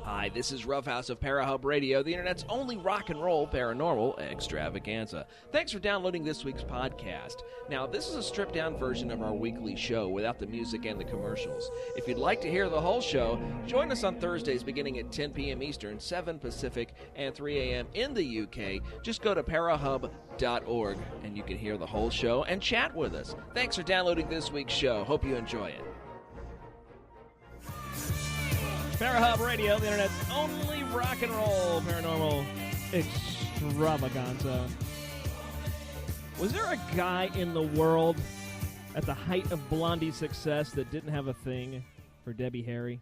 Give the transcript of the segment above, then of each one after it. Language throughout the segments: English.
Hi, this is Roughhouse of Parahub Radio, the internet's only rock and roll paranormal extravaganza. Thanks for downloading this week's podcast. Now, this is a stripped-down version of our weekly show without the music and the commercials. If you'd like to hear the whole show, join us on Thursdays beginning at 10 p.m. Eastern, 7 Pacific, and 3 a.m. in the UK. Just go to parahub.org and you can hear the whole show and chat with us. Thanks for downloading this week's show. Hope you enjoy it. Parahub Radio, the internet's only rock and roll paranormal extravaganza. Was there a guy in the world at the height of Blondie's success that didn't have a thing for Debbie Harry?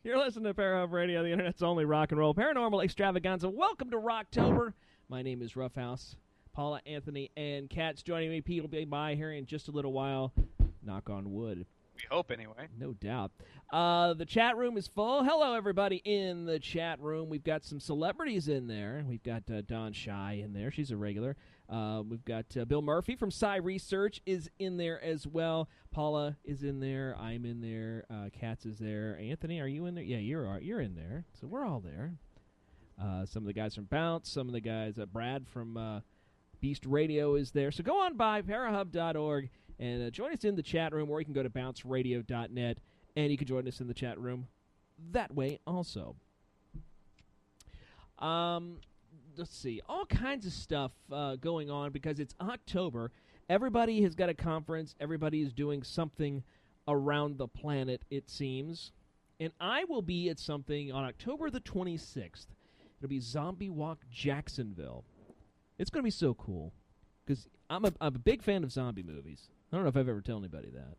You're listening to Parahub Radio, the internet's only rock and roll paranormal extravaganza. Welcome to Rocktober. My name is Roughhouse. Paula, Anthony, and Kat's joining me. Pete will be by here in just a little while. Knock on wood. We hope, anyway. No doubt. The chat room is full. Hello, everybody in the chat room. We've got some celebrities in there. We've got Dawn Shy in there. She's a regular. We've got Bill Murphy from Psy Research is in there as well. Paula is in there. I'm in there. Katz is there. Anthony, are you in there? Yeah, you're in there. So we're all there. Some of the guys from Bounce. Some of the guys, Brad from Beast Radio is there. So go on by parahub.org. And join us in the chat room, or you can go to bounceradio.net, and you can join us in the chat room that way also. Let's see. All kinds of stuff going on because it's October. Everybody has got a conference. Everybody is doing something around the planet, it seems. And I will be at something on October the 26th. It'll be Zombie Walk Jacksonville. It's going to be so cool because I'm a big fan of zombie movies. I don't know if I've ever told anybody that.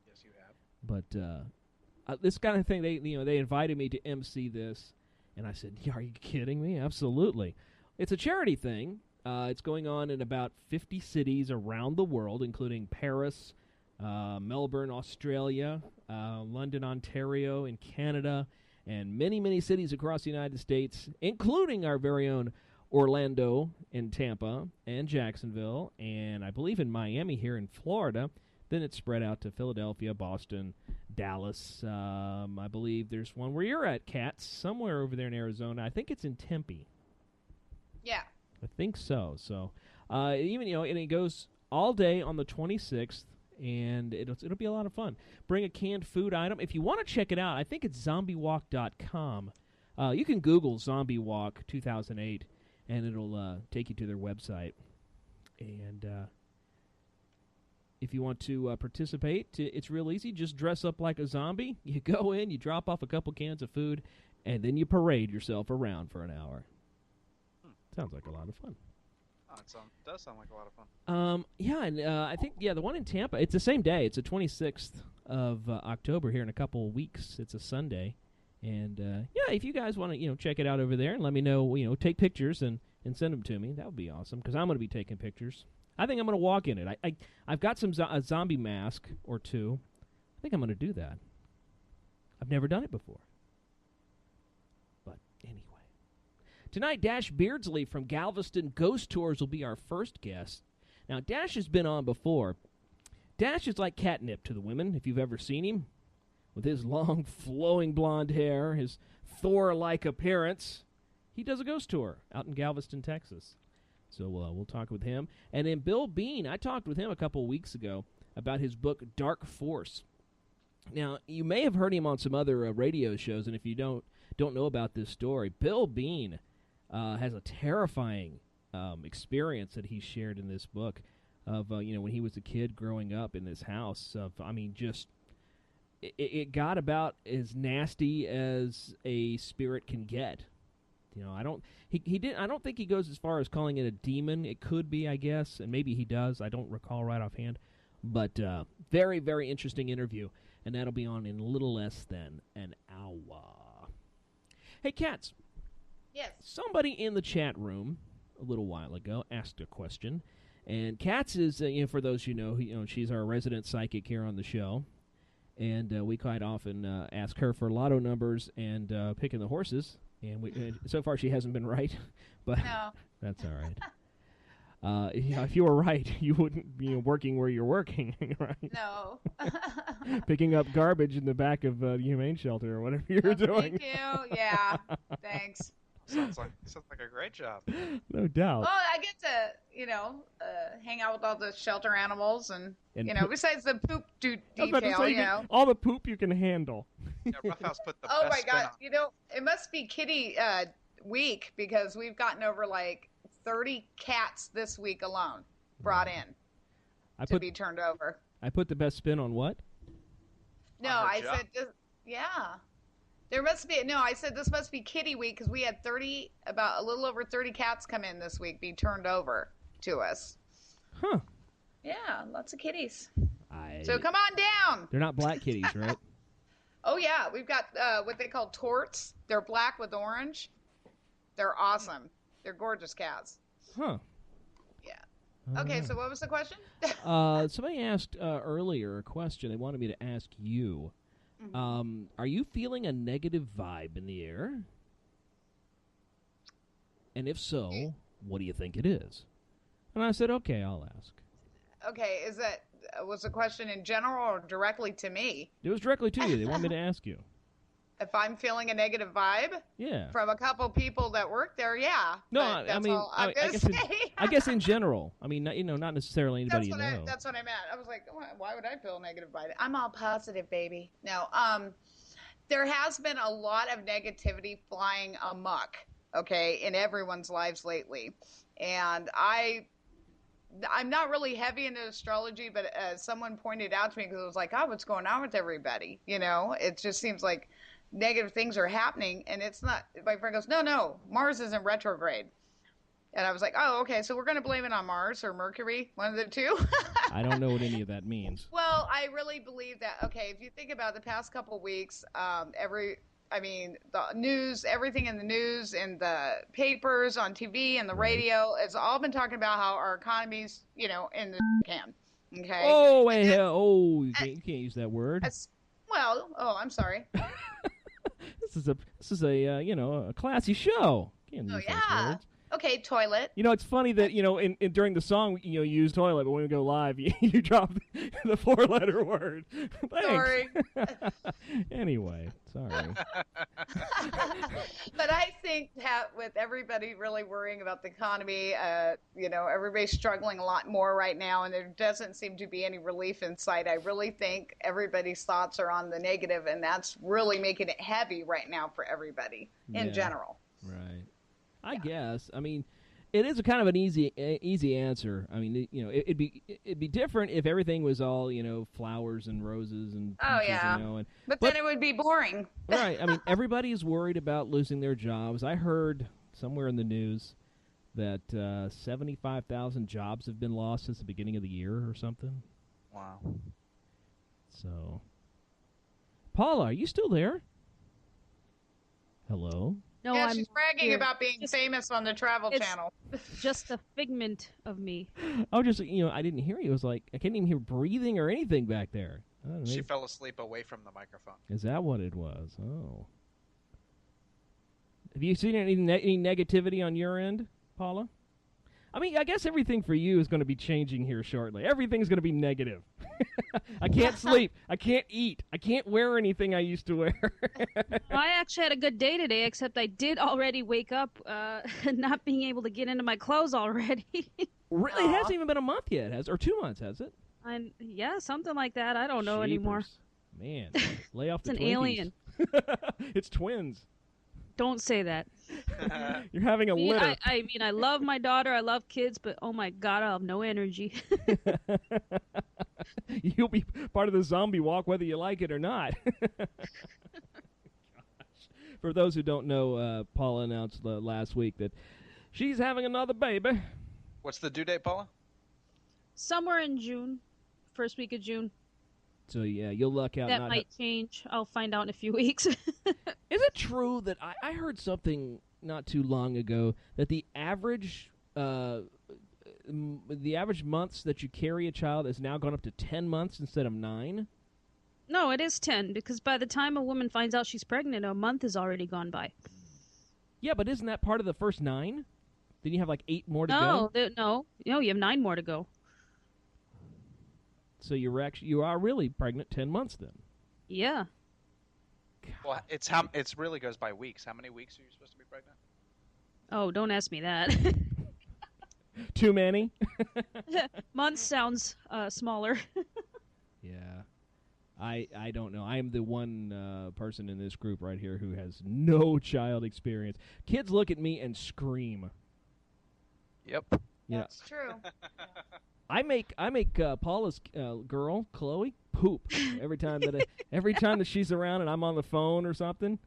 Yes, you have. But this kind of thing, they invited me to MC this, and I said, "Are you kidding me? Absolutely." It's a charity thing. It's going on in about 50 cities around the world, including Paris, Melbourne, Australia, London, Ontario, in Canada, and many, many cities across the United States, including our very own Orlando and Tampa and Jacksonville, and I believe in Miami here in Florida. Then it's spread out to Philadelphia, Boston, Dallas. I believe there's one where you're at, Katz, somewhere over there in Arizona. I think it's in Tempe. Yeah. I think so. So and it goes all day on the 26th, and it'll be a lot of fun. Bring a canned food item. If you want to check it out, I think it's zombiewalk.com. You can Google Zombie Walk 2008. And it'll take you to their website. And if you want to participate, it's real easy. Just dress up like a zombie. You go in, you drop off a couple cans of food, and then you parade yourself around for an hour. Sounds like a lot of fun. Oh, it does sound like a lot of fun. I think the one in Tampa, it's the same day. It's the 26th of October here in a couple of weeks. It's a Sunday. And, if you guys want to, check it out over there and let me know, take pictures and send them to me, that would be awesome, because I'm going to be taking pictures. I think I'm going to walk in it. I've got a zombie mask or two. I think I'm going to do that. I've never done it before. But anyway. Tonight, Dash Beardsley from Galveston Ghost Tours will be our first guest. Now, Dash has been on before. Dash is like catnip to the women, if you've ever seen him. With his long, flowing blonde hair, his Thor-like appearance, he does a ghost tour out in Galveston, Texas. So we'll talk with him. And then Bill Bean, I talked with him a couple of weeks ago about his book, Dark Force. Now, you may have heard him on some other radio shows, and if you don't know about this story, Bill Bean has a terrifying experience that he shared in this book of, when he was a kid growing up in this house It got about as nasty as a spirit can get. I don't think he goes as far as calling it a demon. It could be, I guess, and maybe he does. I don't recall right offhand. But very, very interesting interview, and that'll be on in a little less than an hour. Hey, Katz. Yes. Somebody in the chat room a little while ago asked a question, and Katz is, for those she's our resident psychic here on the show. And we quite often ask her for lotto numbers and picking the horses. And so far she hasn't been right, but no. That's all right. if you were right, you wouldn't be working where you're working, right? No. Picking up garbage in the back of the humane shelter or whatever you're doing. Thank you. Yeah. Thanks. Sounds like a great job. No doubt. Well, I get to, hang out with all the shelter animals and besides the poop I was about to detail, say, all the poop you can handle. Yeah, Roughhouse put the Oh best my spin God. on. It must be kitty week because we've gotten over like 30 cats this week alone brought in to be turned over. I put the best spin on what? No, On her I job? said, yeah. There must be, no, I said this must be kitty week because we had about a little over 30 cats come in this week, be turned over to us. Huh. Yeah, lots of kitties. So come on down. They're not black kitties, right? Oh, yeah. We've got what they call torts. They're black with orange. They're awesome. They're gorgeous cats. Huh. Yeah. Okay, so what was the question? Somebody asked earlier a question they wanted me to ask you. Mm-hmm. Are you feeling a negative vibe in the air? And if so, what do you think it is? And I said, okay, I'll ask. Okay, was the question in general or directly to me? It was directly to you. They want me to ask you. If I'm feeling a negative vibe? Yeah. From a couple people that work there, yeah. No, But I mean, all I'm gonna say. I guess in general. I mean, not necessarily anybody you know. That's what I meant. I was like, why would I feel a negative vibe? I'm all positive, baby. No, there has been a lot of negativity flying amok, okay, in everyone's lives lately. And I'm not really heavy into astrology, but someone pointed out to me because it was like, oh, what's going on with everybody? It just seems like negative things are happening, and it's not. My friend goes, no, Mars is in retrograde. And I was like, oh, okay, so we're going to blame it on Mars or Mercury, one of the two. I don't know what any of that means. Well, I really believe that, okay, if you think about the past couple of weeks, the news, everything in the news, in the papers, on TV, and the radio, it's all been talking about how our economy's, in the can. Okay? Oh, wait, you can't use that word. I'm sorry. This is a classy show. Can't use those words. Okay, toilet. It's funny that during the song you use toilet, but when we go live, you drop the 4-letter word. Thanks. Sorry. Anyway, sorry. But I think that with everybody really worrying about the economy, everybody's struggling a lot more right now, and there doesn't seem to be any relief in sight. I really think everybody's thoughts are on the negative, and that's really making it heavy right now for everybody in general. Right. I guess. I mean, it is a kind of an easy answer. I mean, it'd be different if everything was all flowers and roses and peaches, but then it would be boring. Right. I mean, everybody is worried about losing their jobs. I heard somewhere in the news that 75,000 jobs have been lost since the beginning of the year or something. Wow. So, Paula, are you still there? Hello? No, yeah, I'm she's bragging here. about being famous on the Travel Channel. Just a figment of me. Oh, just I didn't hear you. It was like I couldn't even hear breathing or anything back there. She fell asleep away from the microphone. Is that what it was? Oh. Have you seen any negativity on your end, Paula? I mean, I guess everything for you is going to be changing here shortly. Everything's going to be negative. I can't sleep. I can't eat. I can't wear anything I used to wear. I actually had a good day today, except I did already wake up not being able to get into my clothes already. Really? It hasn't even been a month yet, or 2 months, has it? Yeah, something like that. I don't know anymore. Man, lay off the It's Twinkies. an alien. It's twins. Don't say that. You're having a litter. I mean, I love my daughter. I love kids, but oh my God, I have no energy. You'll be part of the zombie walk whether you like it or not. Gosh. For those who don't know, Paula announced last week that she's having another baby. What's the due date, Paula? Somewhere in June, first week of June. So, yeah, you'll luck out. That might change. I'll find out in a few weeks. Is it true that I heard something not too long ago that the average months that you carry a child has now gone up to 10 months instead of 9? No, it is 10, because by the time a woman finds out she's pregnant, a month has already gone by. Yeah, but isn't that part of the first 9? Then you have like 8 more to No, go. no, you have 9 more to go. So you are really pregnant 10 months then. Yeah. Well, it's really goes by weeks. How many weeks are you supposed to be pregnant? Oh, don't ask me that. Too many? Months sounds smaller. Yeah. I don't know. I am the one person in this group right here who has no child experience. Kids look at me and scream. Yep. Yeah. That's true. I make Paula's girl, Chloe, poop every time that she's around and I'm on the phone or something.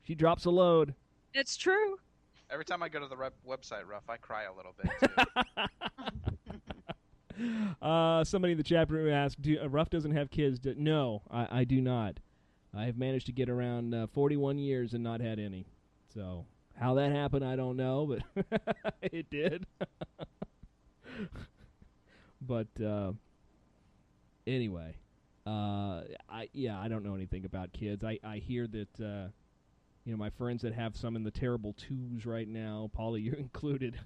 She drops a load. It's true. Every time I go to the website, Ruff, I cry a little bit. Too. Somebody in the chat room asked, Ruff doesn't have kids. No, I do not. I have managed to get around 41 years and not had any. So how that happened, I don't know, but it did. But anyway, I don't know anything about kids. I hear that my friends that have some in the terrible 2s right now, Paula, you're included.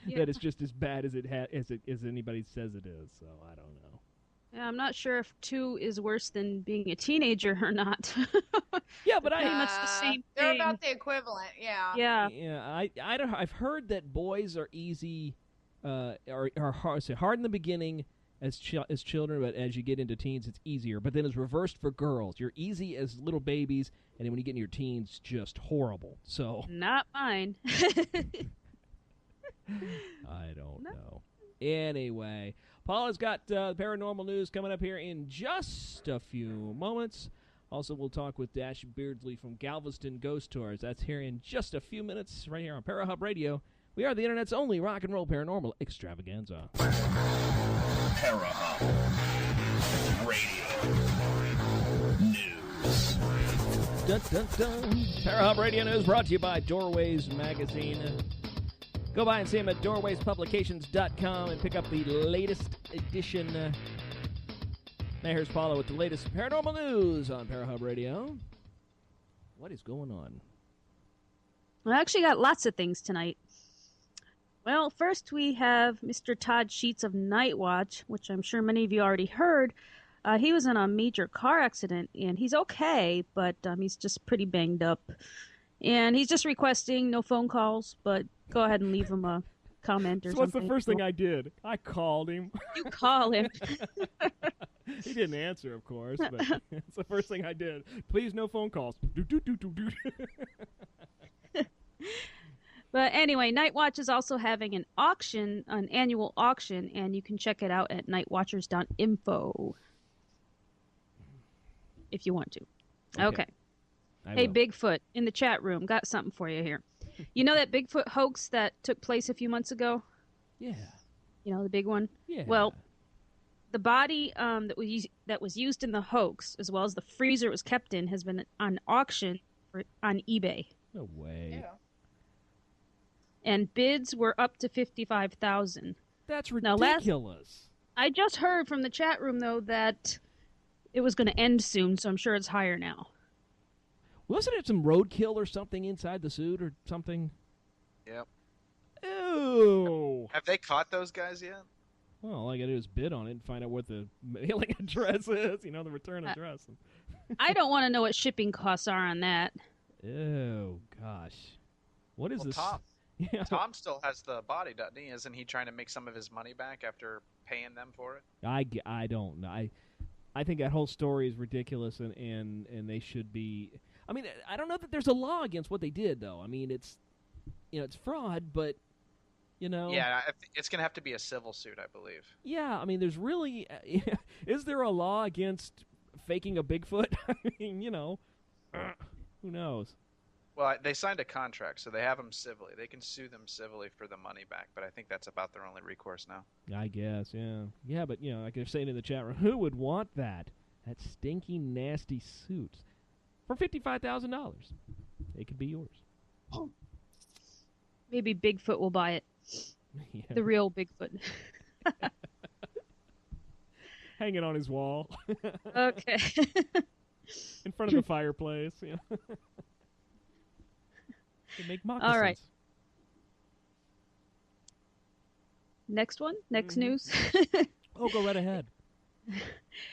Yeah. That it's just as bad as as anybody says it is. So I don't know. Yeah, I'm not sure if 2 is worse than being a teenager or not. Yeah, but Pretty much the same They're thing. about the equivalent, yeah. Yeah. I've heard that boys are easy, are hard in the beginning as children, but as you get into teens, it's easier. But then it's reversed for girls. You're easy as little babies, and then when you get in your teens, just horrible. So Not mine. I don't know. Anyway, Paula's got paranormal news coming up here in just a few moments. Also, we'll talk with Dash Beardsley from Galveston Ghost Tours. That's here in just a few minutes right here on Parahub Radio. We are the Internet's only rock and roll paranormal extravaganza. Parahub Radio News. Dun, dun, dun. Parahub Radio News brought to you by Doorways Magazine. Go by and see them at doorwayspublications.com and pick up the latest edition. Now here's Paula with the latest paranormal news on Parahub Radio. What is going on? I actually got lots of things tonight. Well, first we have Mr. Todd Sheets of Night Watch, which I'm sure many of you already heard. He was in a major car accident, and he's okay, but he's just pretty banged up. And he's just requesting no phone calls, but go ahead and leave him a comment or So something. what's the first thing I did? I called him. You call him. He didn't answer, of course, but it's the first thing I did. Please, no phone calls. But anyway, Night Watch is also having an auction, an annual auction, and you can check it out at nightwatchers.info if you want to. Okay. Hey, will. Bigfoot, in the chat room, got something for you here. You know that Bigfoot hoax that took place a few months ago? Yeah. You know, the big one? Yeah. Well, the body that was used in the hoax, as well as the freezer it was kept in, has been on auction on eBay. No way. Yeah. And bids were up to $55,000. That's Now, ridiculous. I just heard from the chat room, though, that it was going to end soon, so I'm sure it's higher now. Wasn't it some roadkill or something inside the suit or something? Yep. Ew. Have they caught those guys yet? Well, all I got to do is bid on it and find out what the mailing address is, the return address. I don't want to know what shipping costs are on that. Oh, gosh. What is Well, this? Tom. Yeah. Tom still has the body, doesn't he? Isn't he trying to make some of his money back after paying them for it? I don't know. I think that whole story is ridiculous, and they should be. I mean, I don't know that there's a law against what they did, though. I mean, it's fraud, but Yeah, it's going to have to be a civil suit, I believe. Yeah, I mean, there's really is there a law against faking a Bigfoot? I mean, who knows? Well, they signed a contract, so they have them civilly. They can sue them civilly for the money back, but I think that's about their only recourse now. I guess, yeah. Yeah, but, like they're saying in the chat room, who would want that? That stinky, nasty suit. For $55,000. It could be yours. Maybe Bigfoot will buy it. Yeah. The real Bigfoot. Hang it on his wall. Okay. In front of the fireplace. To make moccasins. All right. Next one? Next news? Oh, go right ahead.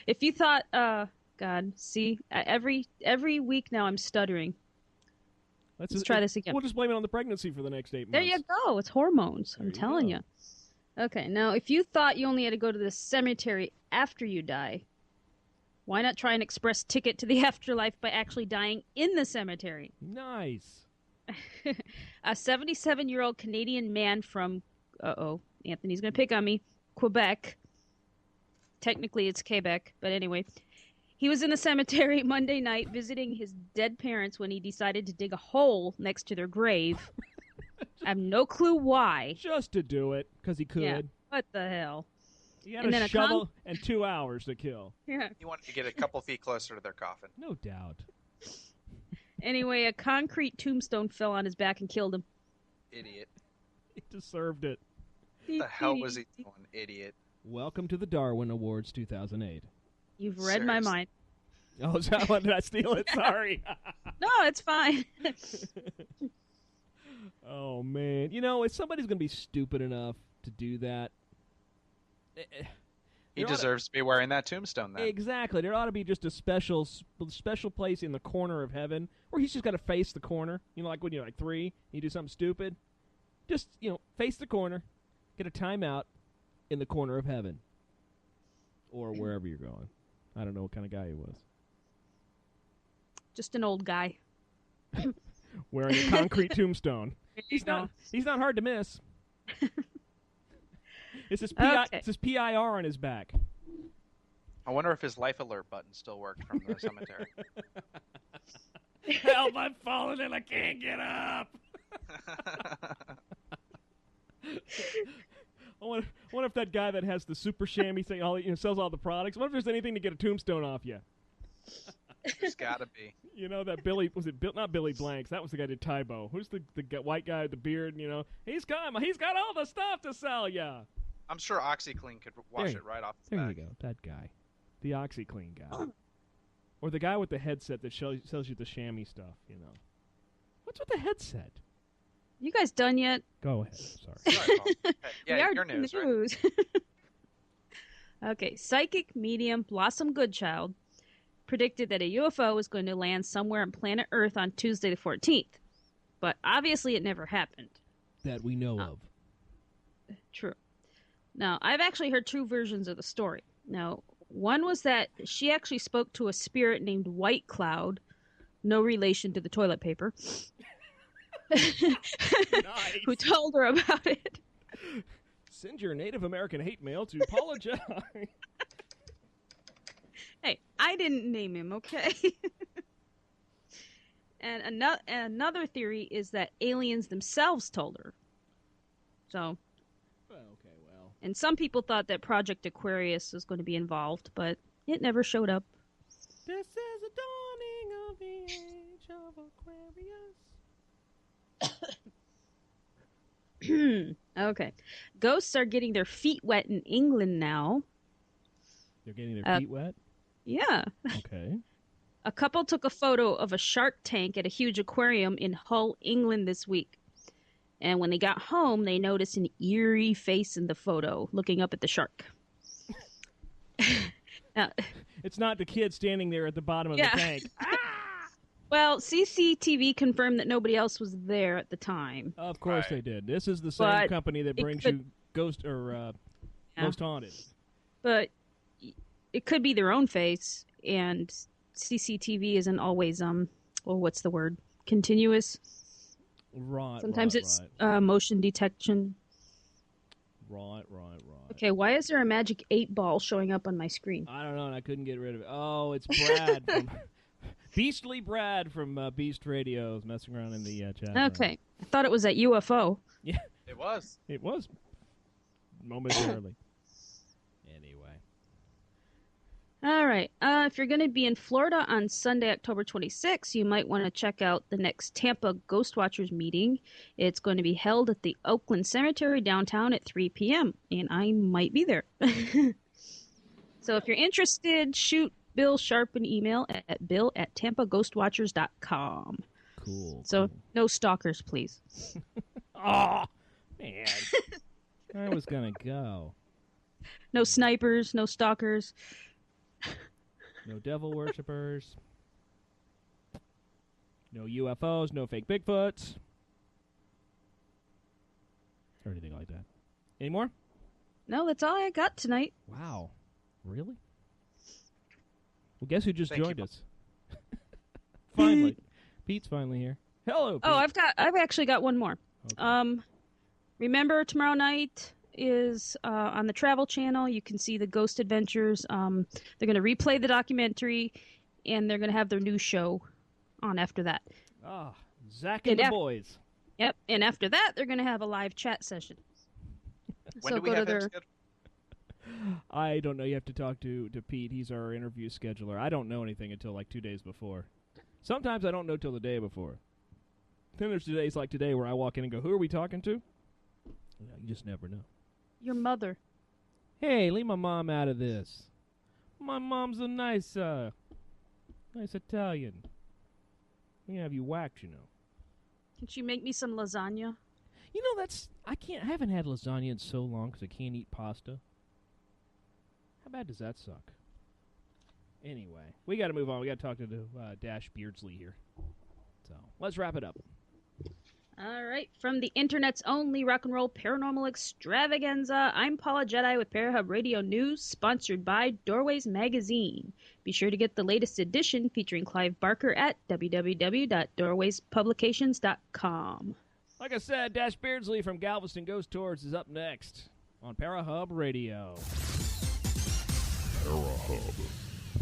If you thought, God, see, every week now I'm stuttering. Let's try this again. We'll just blame it on the pregnancy for the next 8 months. There you go. It's hormones. I'm telling you. Okay, now if you thought you only had to go to the cemetery after you die, why not try an express ticket to the afterlife by actually dying in the cemetery? Nice. A 77-year-old Canadian man from, Anthony's going to pick on me, Quebec. Technically it's Quebec, but anyway. He was in the cemetery Monday night visiting his dead parents when he decided to dig a hole next to their grave. I have no clue why. Just to do it, because he could. Yeah, what the hell? He had a shovel and 2 hours to kill. Yeah. He wanted to get a couple feet closer to their coffin. No doubt. Anyway, a concrete tombstone fell on his back and killed him. Idiot. He deserved it. What the hell was he doing, idiot? Welcome to the Darwin Awards 2008. You've read my mind. Oh, so did I steal it? Sorry. No, it's fine. Oh, man. You know, if somebody's going to be stupid enough to do that... He deserves to be wearing that tombstone then. Exactly. There ought to be just a special place in the corner of heaven where he's just got to face the corner. You know, like when you're like 3, you do something stupid. Just, face the corner, get a timeout in the corner of heaven. Or wherever you're going. I don't know what kind of guy he was. Just an old guy. Wearing a concrete tombstone. He's not hard to miss. It's his PIR on his back. I wonder if his life alert button still worked from the cemetery. Help, I'm falling and I can't get up. I wonder if that guy that has the super chamois thing, sells all the products. I wonder if there's anything to get a tombstone off you. There's gotta be. That Billy, not Billy Blanks? That was the guy that did Tybo. Who's the white guy with the beard? He's got all the stuff to sell ya. I'm sure OxyClean could wash it right off his there back. There you go, that guy. The OxyClean guy. Or the guy with the headset that sells you the chamois stuff, What's with the headset? You guys done yet? Go ahead. Sorry. Sorry, Paul. Yeah, we are your news, right? news. Okay, psychic medium Blossom Goodchild predicted that a UFO was going to land somewhere on planet Earth on Tuesday the 14th. But obviously it never happened. That we know of. True. Now, I've actually heard 2 versions of the story. Now, one was that she actually spoke to a spirit named White Cloud, no relation to the toilet paper, who told her about it. Send your Native American hate mail to apologize. Hey, I didn't name him, okay? And another theory is that aliens themselves told her. So... okay, well. And some people thought that Project Aquarius was going to be involved, but it never showed up. This is the dawning of the age of Aquarius. Okay. Ghosts are getting their feet wet in England now. They're getting their feet wet? Yeah. Okay. A couple took a photo of a shark tank at a huge aquarium in Hull, England this week. And when they got home, they noticed an eerie face in the photo, looking up at the shark. Now, it's not the kid standing there at the bottom of the tank. Well, CCTV confirmed that nobody else was there at the time. Of course they did. This is the same company that brings you Ghost Haunted. But it could be their own face, and CCTV isn't always what's the word? Continuous. Right. Sometimes it's motion detection. Right. Okay, why is there a magic 8 ball showing up on my screen? I don't know, and I couldn't get rid of it. Oh, it's Brad from Beastly Brad from Beast Radio is messing around in the chat. Okay, I thought it was that UFO. Yeah, it was. It was momentarily. Anyway. All right. If you're going to be in Florida on Sunday, October 26th, you might want to check out the next Tampa Ghost Watchers meeting. It's going to be held at the Oakland Cemetery downtown at 3 p.m., and I might be there. So if you're interested, shoot Bill Sharp an email at bill@tampaghostwatchers.com. Cool. So no stalkers, please. Oh, man. I was going to go. No snipers, no stalkers. No devil worshippers. No UFOs, no fake Bigfoots. Or anything like that. Any more? No, that's all I got tonight. Wow. Really? Well, guess who just joined us? Finally. Pete's finally here. Hello, Pete. Oh, I've actually got one more. Okay. Remember tomorrow night is on the Travel Channel. You can see the Ghost Adventures. They're going to replay the documentary, and they're going to have their new show on after that. Ah, Zach and the boys. Yep, and after that, they're going to have a live chat session. When so do we go have to him their... scheduled? I don't know. You have to talk to Pete. He's our interview scheduler. I don't know anything until like 2 days before. Sometimes I don't know till the day before. Then there's days like today where I walk in and go, who are we talking to? You just never know. Your mother. Hey, leave my mom out of this. My mom's a nice Italian. We can have you whacked, you know. Can she make me some lasagna? You know, I haven't had lasagna in so long because I can't eat pasta. How bad does that suck? Anyway, we got to move on. We got to talk to Dash Beardsley here. So let's wrap it up. All right, from the internet's only rock and roll paranormal extravaganza, I'm Paula Jedi with Parahub Radio News, sponsored by Doorways Magazine. Be sure to get the latest edition featuring Clive Barker at www.doorwayspublications.com. Like I said, Dash Beardsley from Galveston Ghost Tours is up next on Parahub Radio. Parahub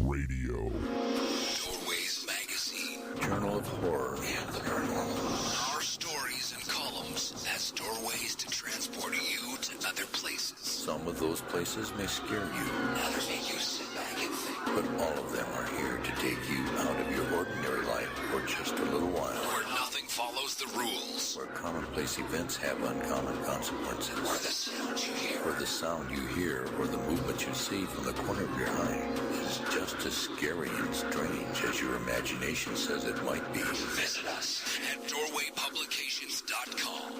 Radio. Doorways Magazine. Journal of Horror and the Paranormal. Our stories and columns as doorways to transport you to other places. Some of those places may scare you. Others make you sit back and think. But all of them are here to take you out of your ordinary life for just a little while. Where nothing follows the rules. Where commonplace events have uncommon consequences. Where the sound you hear. Where the sound you hear or the movement you see from the corner of your eye is just as scary and strange as your imagination says it might be. Visit us at doorwaypublications.com.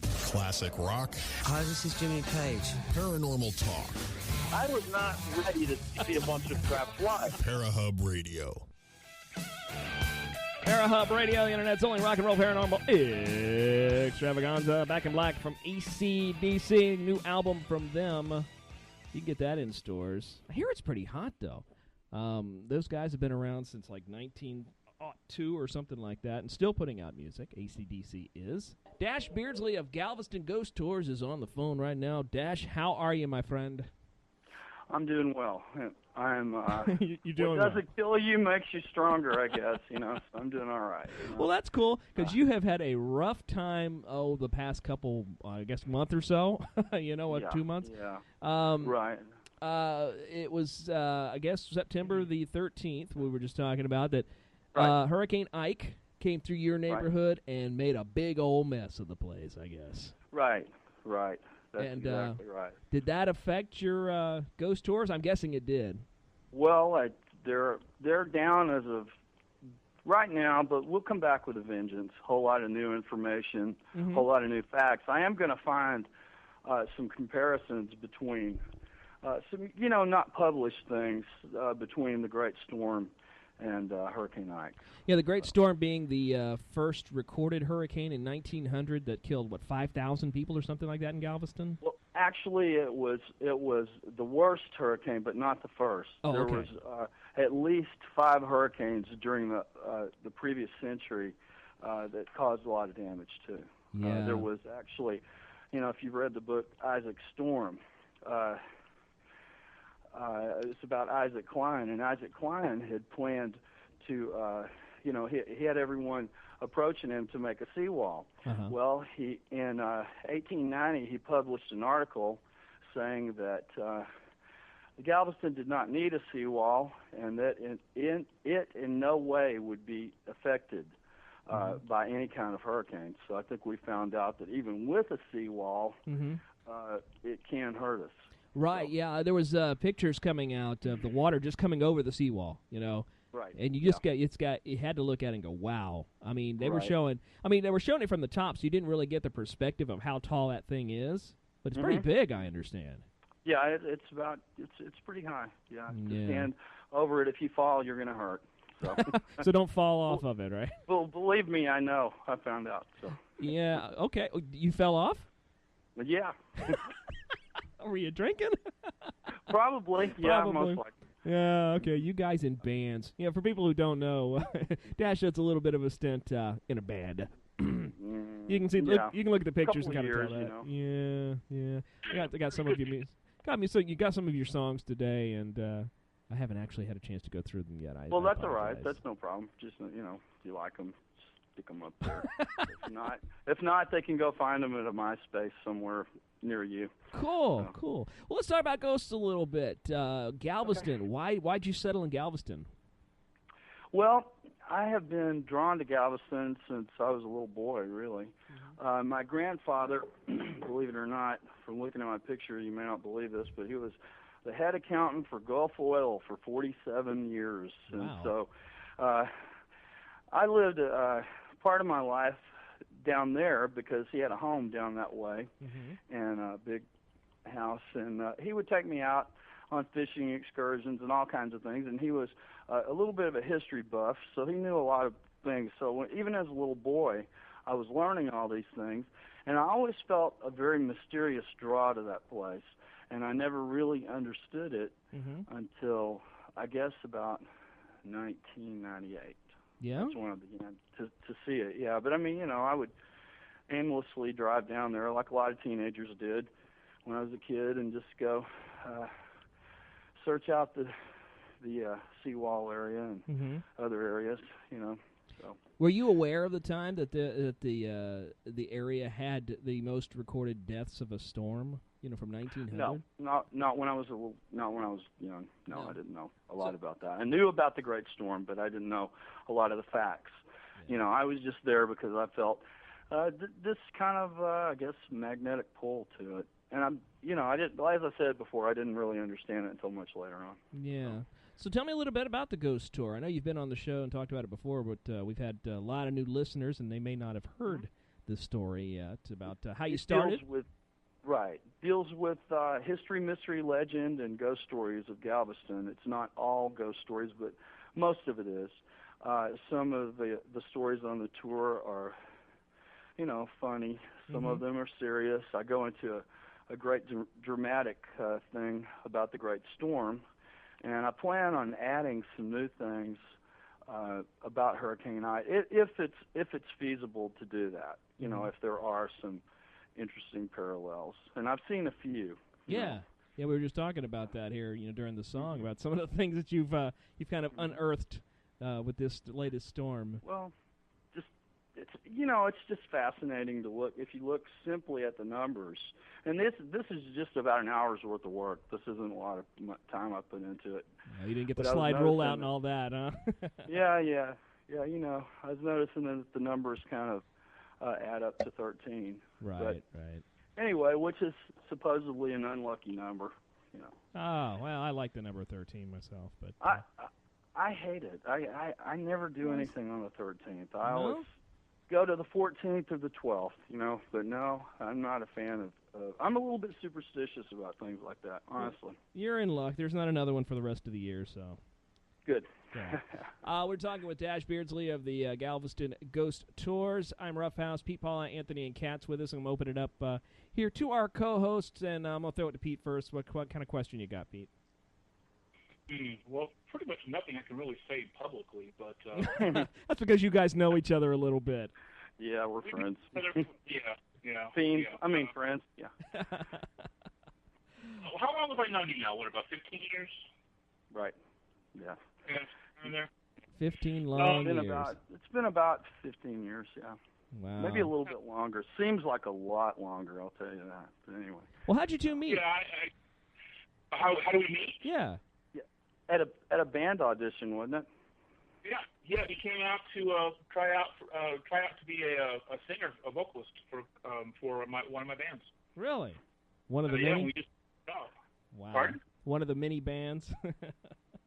Classic rock. Hi, this is Jimmy Page. Paranormal talk. I was not ready to see a bunch of crap fly. Parahub Radio. Parahub Radio, the internet's only rock and roll paranormal extravaganza. Back in Black from AC/DC, new album from them. You can get that in stores. I hear it's pretty hot, though. Those guys have been around since like 1902 or something like that, and still putting out music. AC/DC is. Dash Beardsley of Galveston Ghost Tours is on the phone right now. Dash, how are you, my friend? I'm doing well. I'm. You're doing what doesn't kill you makes you stronger, I guess. So I'm doing all right. Well, that's cool because you have had a rough time. The past couple, I guess, month or so. 2 months. Yeah. Right. It was, I guess, September the 13th. We were just talking about that. Right. Hurricane Ike came through your neighborhood and made a big old mess of the place, I guess. Right. That's exactly right. Did that affect your ghost tours? I'm guessing it did. Well, they're down as of right now, but we'll come back with a vengeance. Whole lot of new information, whole lot of new facts. I am going to find some comparisons between some, not published things between the Great Storm and Hurricane Ike. Yeah, the Great Storm being the first recorded hurricane in 1900 that killed, 5,000 people or something like that in Galveston? Well, actually, it was the worst hurricane, but not the first. Oh, there okay. was at least 5 hurricanes during the previous century that caused a lot of damage, too. Yeah. There was actually, if you've read the book Isaac Storm, it's about Isaac Klein, and Isaac Klein had planned to, he had everyone approaching him to make a seawall. Uh-huh. Well, in 1890 he published an article saying that Galveston did not need a seawall, and that it in no way would be affected by any kind of hurricane. So I think we found out that even with a seawall, it can hurt us. Right, yeah. There was pictures coming out of the water just coming over the seawall, Right. And you just you had to look at it and go, wow. I mean, they were Right. showing it from the top, so you didn't really get the perspective of how tall that thing is. But it's pretty big, I understand. Yeah, it's pretty high. Yeah. To Yeah. stand over it, if you fall, you're going to hurt. So. So don't fall off of it, right? Well, believe me, I know. I found out. So. Yeah. Okay. You fell off? But yeah. Were you drinking? Probably. Yeah, Probably. most likely. Yeah, okay. You guys in bands. Yeah, for people who don't know, Dash does a little bit of a stint in a band. You can see. Yeah. You can look at the pictures and Couple kind of years, tell that. Yeah. I got some of your so you got some of your songs today, and I haven't actually had a chance to go through them yet. Well, I that's all right. apologize. That's no problem. Just if you like them, stick them up there. if not, they can go find them at a MySpace somewhere near you. Cool. Well, let's talk about ghosts a little bit. Galveston. Okay. Why'd you settle in Galveston? Well, I have been drawn to Galveston since I was a little boy, really. My grandfather, believe it or not, from looking at my picture, you may not believe this, but he was the head accountant for Gulf Oil for 47 years. Wow. And so I lived part of my life down there because he had a home down that way and a big house. And he would take me out on fishing excursions and all kinds of things. And he was a little bit of a history buff, so he knew a lot of things. So even as a little boy, I was learning all these things. And I always felt a very mysterious draw to that place. And I never really understood it until, I guess, about 1998. Yeah? That's when I began to see it. Yeah, but I mean, I would aimlessly drive down there like a lot of teenagers did when I was a kid and just go search out the seawall area and other areas, So. Were you aware of the time that the area had the most recorded deaths of a storm? From 1900. No, not when I was young. No, I didn't know a lot about that. I knew about the Great Storm, but I didn't know a lot of the facts. Yeah. I was just there because I felt this kind of, I guess, magnetic pull to it. And I didn't, as I said before, I didn't really understand it until much later on. Yeah. So tell me a little bit about the Ghost Tour. I know you've been on the show and talked about it before, but we've had a lot of new listeners, and they may not have heard this story yet about how you started. Deals with history, mystery, legend, and ghost stories of Galveston. It's not all ghost stories, but most of it is. Some of the stories on the tour are, funny. Some of them are serious. I go into a great dramatic thing about the Great Storm, and I plan on adding some new things about Hurricane I, if it's feasible to do that. If there are some interesting parallels, and I've seen a few. Yeah, we were just talking about that here, during the song, about some of the things that you've kind of unearthed with this latest storm. Well, it's just fascinating to look. If you look simply at the numbers, and this is just about an hour's worth of work. This isn't a lot of time I put into it. No, you didn't get the slide rule out and all that, huh? Yeah. I was noticing that the numbers kind of add up to 13. Right. Anyway, which is supposedly an unlucky number, Oh, well, I like the number 13 myself, but I hate it. I never do anything on the 13th. I always go to the 14th or the 12th, but no, I'm not a fan of I'm a little bit superstitious about things like that, honestly. You're in luck. There's not another one for the rest of the year, so. Good. Yeah. We're talking with Dash Beardsley of the Galveston Ghost Tours. I'm Roughhouse, Pete, Paula, Anthony, and Kat's with us. I'm going to open it up here to our co-hosts, and I'm going to throw it to Pete first. What kind of question you got, Pete? Well, pretty much nothing I can really say publicly, but... That's because you guys know each other a little bit. Yeah, we're friends. Yeah. Fiends. Friends. Yeah. How long have I known you now? What, about 15 years? Right. Yeah. In there? 15 long years. It's been about 15 years, yeah. Wow. Maybe a little bit longer. Seems like a lot longer, I'll tell you that. But anyway. Well, how'd you two meet? Yeah, how do we meet? Yeah. At a band audition, wasn't it? Yeah. He came out to try out to be a singer, a vocalist for one of my bands. Really? One of the Yeah, many? we just Wow. Pardon? One of the many bands?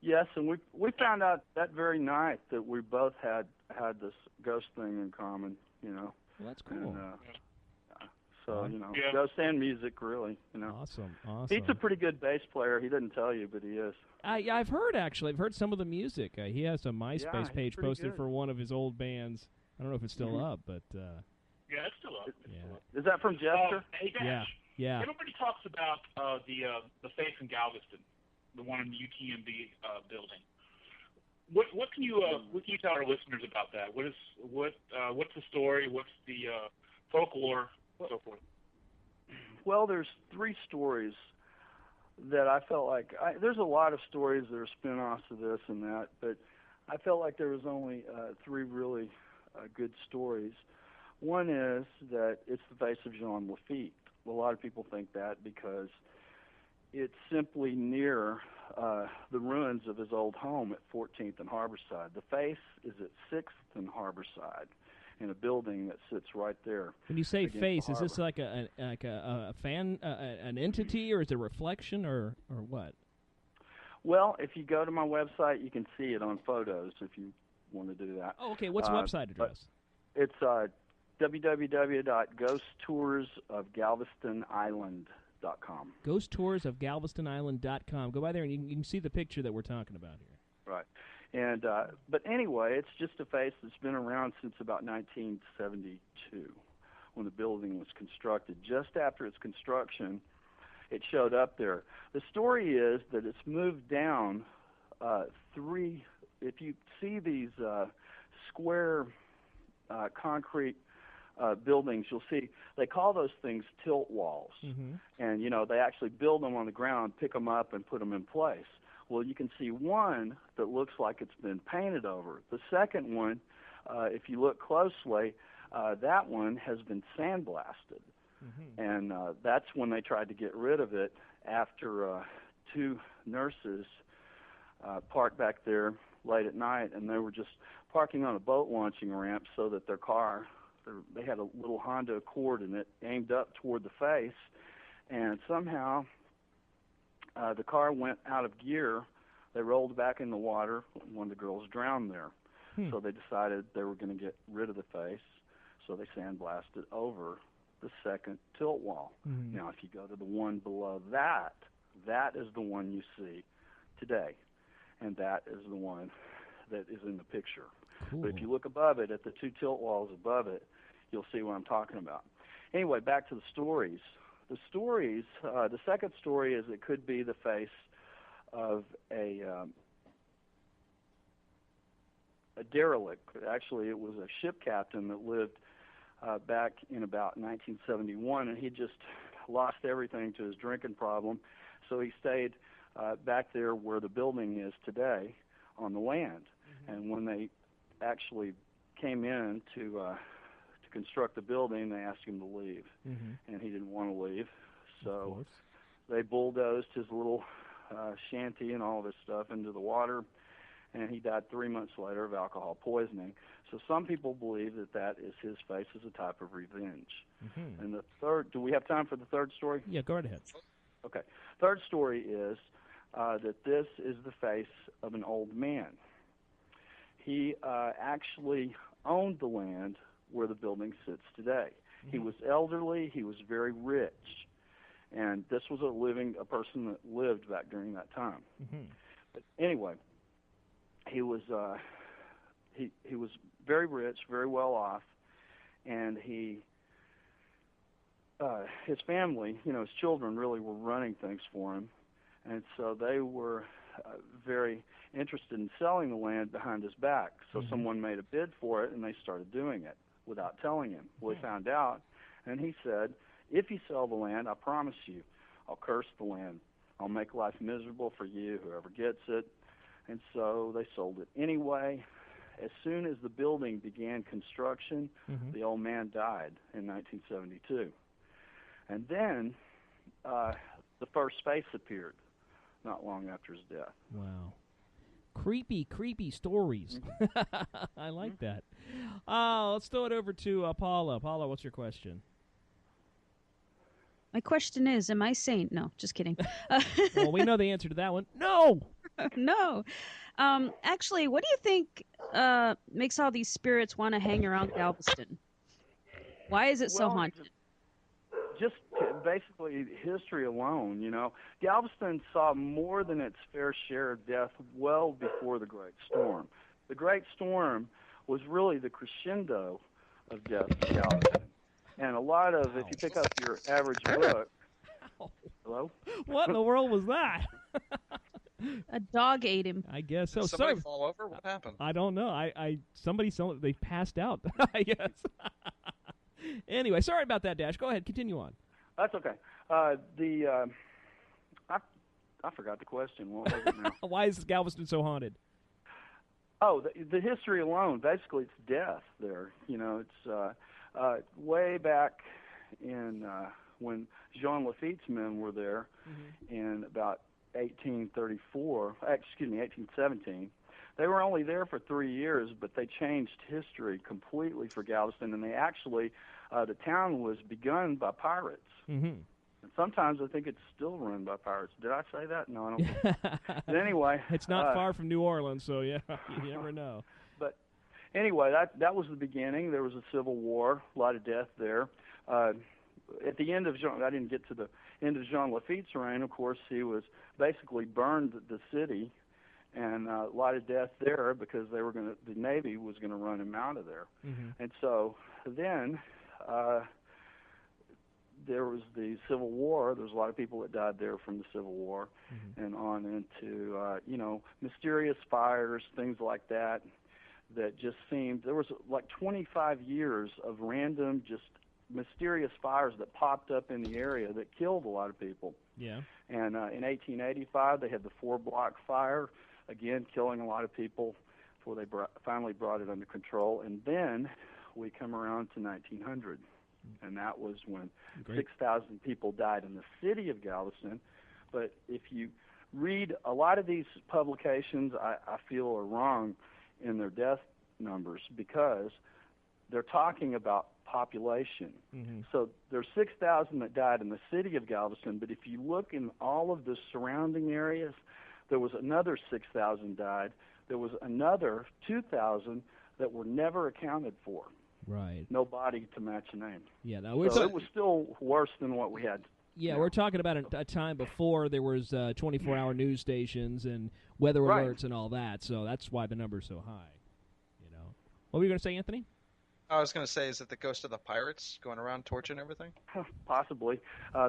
Yes, and we found out that very night that we both had this ghost thing in common. Well, that's cool. And, so ghost and music, really. Awesome. He's a pretty good bass player. He didn't tell you, but he is. Yeah, I've heard some of the music. He has a MySpace page posted good. for one of his old bands. I don't know if it's still up, but yeah, it's still up. Is that from Jester? Hey, Dash, yeah. Everybody talks about the face in Galveston, the one in the UTMB building. What can you tell our listeners about that? What's the story? What's the folklore, so forth? Well, there's 3 stories that I felt like there's a lot of stories that are spin-offs of this and that, but I felt like there was only 3 really good stories. One is that it's the face of Jean Lafitte. A lot of people think that because it's simply near the ruins of his old home at 14th and Harborside. The face is at 6th and Harborside in a building that sits right there. When you say face, is this like a fan, an entity, or is it a reflection, or what? Well, if you go to my website, you can see it on photos if you want to do that. Oh, okay. What's the website address? It's www.ghosttoursofgalvestonisland.com. Ghosttoursofgalvestonisland.com. Go by there and you can see the picture that we're talking about here. Right. And but anyway, it's just a face that's been around since about 1972 when the building was constructed. Just after its construction, it showed up there. The story is that it's moved down 3. If you see these square concrete buildings, you'll see they call those things tilt walls. Mm-hmm. And, they actually build them on the ground, pick them up, and put them in place. Well, you can see one that looks like it's been painted over. The second one, if you look closely, that one has been sandblasted. Mm-hmm. And that's when they tried to get rid of it after 2 nurses parked back there late at night, and they were just parking on a boat launching ramp so that their car, they had a little Honda Accord in it aimed up toward the face, and somehow the car went out of gear. They rolled back in the water. One of the girls drowned there. So they decided they were going to get rid of the face, so they sandblasted over the second tilt wall. Mm-hmm. Now, if you go to the one below that, that is the one you see today, and that is the one that is in the picture. Cool. But if you look above it, at the 2 tilt walls above it, you'll see what I'm talking about. Anyway, back to the stories. The stories, the second story is it could be the face of a derelict. Actually, it was a ship captain that lived back in about 1971, and he just lost everything to his drinking problem, so he stayed back there where the building is today on the land. Mm-hmm. And when they actually came in to construct the building, they asked him to leave, and he didn't want to leave, so they bulldozed his little shanty and all this stuff into the water, and he died 3 months later of alcohol poisoning. So some people believe that that is his face as a type of revenge. Mm-hmm. And the third, do we have time for the third story? Yeah, go right ahead. Okay. Third story is that this is the face of an old man. He actually owned the land where the building sits today. Mm-hmm. He was elderly. He was very rich. And this was a person that lived back during that time. Mm-hmm. But anyway, he was he was very rich, very well off, and his family, his children really were running things for him, and so they were very interested in selling the land behind his back. So someone made a bid for it, and they started doing it without telling him. Well, he found out, and he said, if you sell the land, I promise you, I'll curse the land. I'll make life miserable for you, whoever gets it. And so they sold it anyway. As soon as the building began construction, the old man died in 1972. And then the first face appeared not long after his death. Wow. Creepy stories. I like that. Let's throw it over to Paula. Paula, what's your question? My question is, am I sane? No, just kidding. Well, we know the answer to that one. No! No. Actually, what do you think makes all these spirits want to hang around Galveston? Why is it so Well, haunted? just basically history alone, Galveston saw more than its fair share of death well before the Great Storm. The Great Storm was really the crescendo of death in Galveston. And a lot of, if you pick up your average book, hello? What in the world was that? A dog ate him. I guess so. Did somebody fall over? What happened? I don't know. They passed out, I guess. Anyway, sorry about that, Dash. Go ahead, continue on. That's okay. I forgot the question. What was it now? Why is Galveston so haunted? Oh, the history alone. Basically, it's death there. It's way back in when Jean Lafitte's men were there in about 1817. They were only there for 3 years, but they changed history completely for Galveston, and they actually, the town was begun by pirates. Mm-hmm. And sometimes I think it's still run by pirates. Did I say that? No, I don't think so. But anyway. It's not far from New Orleans, so yeah, you never know. But anyway, that was the beginning. There was a civil war, a lot of death there. At the end of I didn't get to the end of Jean Lafitte's reign. Of course, he was basically burned the city, and a lot of death there because the Navy was going to run him out of there. Mm-hmm. And so then there was the Civil War. There was a lot of people that died there from the Civil War, and on into mysterious fires, things like that. That just seemed there was like 25 years of random, just mysterious fires that popped up in the area that killed a lot of people. Yeah. And in 1885, they had the 4-block fire, again killing a lot of people before they finally brought it under control. And then we come around to 1900, and that was when 6,000 people died in the city of Galveston. But if you read a lot of these publications, I feel are wrong in their death numbers because they're talking about population. Mm-hmm. So there's 6,000 that died in the city of Galveston, but if you look in all of the surrounding areas, there was another 6,000 died. There was another 2,000 that were never accounted for. Right. No body to match a name. Yeah. No, it was still worse than what we had. Yeah, we're talking about a time before there was 24-hour news stations and weather alerts and all that. So that's why the number's so high. What were you going to say, Anthony? I was going to say, is it the ghost of the pirates going around torching everything? Possibly.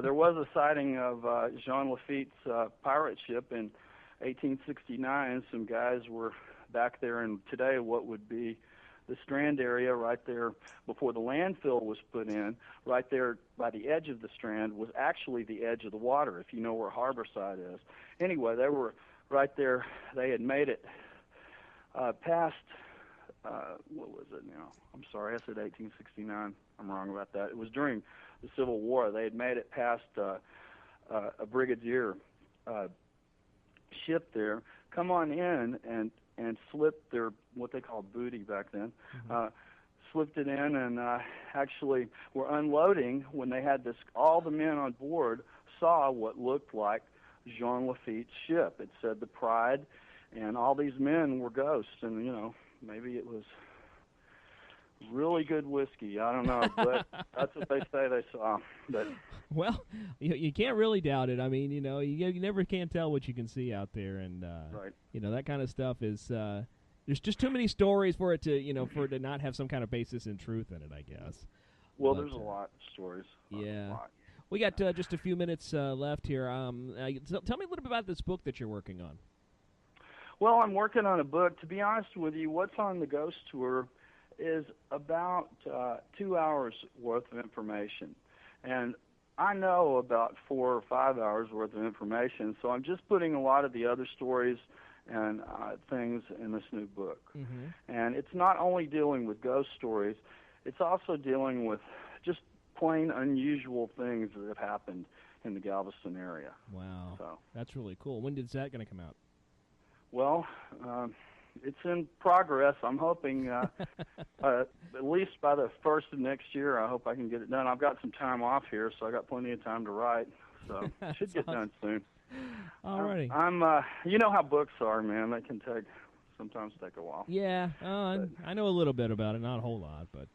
There was a sighting of Jean Lafitte's pirate ship in 1869. Some guys were back there in today what would be the Strand area right there before the landfill was put in, right there by the edge of the Strand was actually the edge of the water, if you know where Harborside is. Anyway, they were right there. They had made it past, what was it now? I'm sorry, I said 1869. I'm wrong about that. It was during the Civil War. They had made it past a brigadier ship there, come on in and slipped their, what they called booty back then, slipped it in and actually were unloading when they had this, all the men on board saw what looked like Jean Lafitte's ship. It said the Pride, and all these men were ghosts, and, maybe it was really good whiskey. I don't know, but that's what they say they saw. But well, you can't really doubt it. I mean, you never can tell what you can see out there, and right. That kind of stuff is. There's just too many stories for it to, for it to not have some kind of basis in truth in it, I guess. Well, there's a lot of stories. Yeah. We got just a few minutes left here. Tell me a little bit about this book that you're working on. Well, I'm working on a book. To be honest with you, what's on the Ghost Tour is about 2 hours worth of information. And I know about 4 or 5 hours worth of information, so I'm just putting a lot of the other stories and things in this new book. Mm-hmm. And it's not only dealing with ghost stories, it's also dealing with just plain unusual things that have happened in the Galveston area. Wow. So that's really cool. When is that going to come out? Well, it's in progress. I'm hoping at least by the first of next year, I hope I can get it done. I've got some time off here, so I got plenty of time to write. So should get done soon. Alrighty. You know how books are, man. They can sometimes take a while. Yeah, I know a little bit about it, not a whole lot, but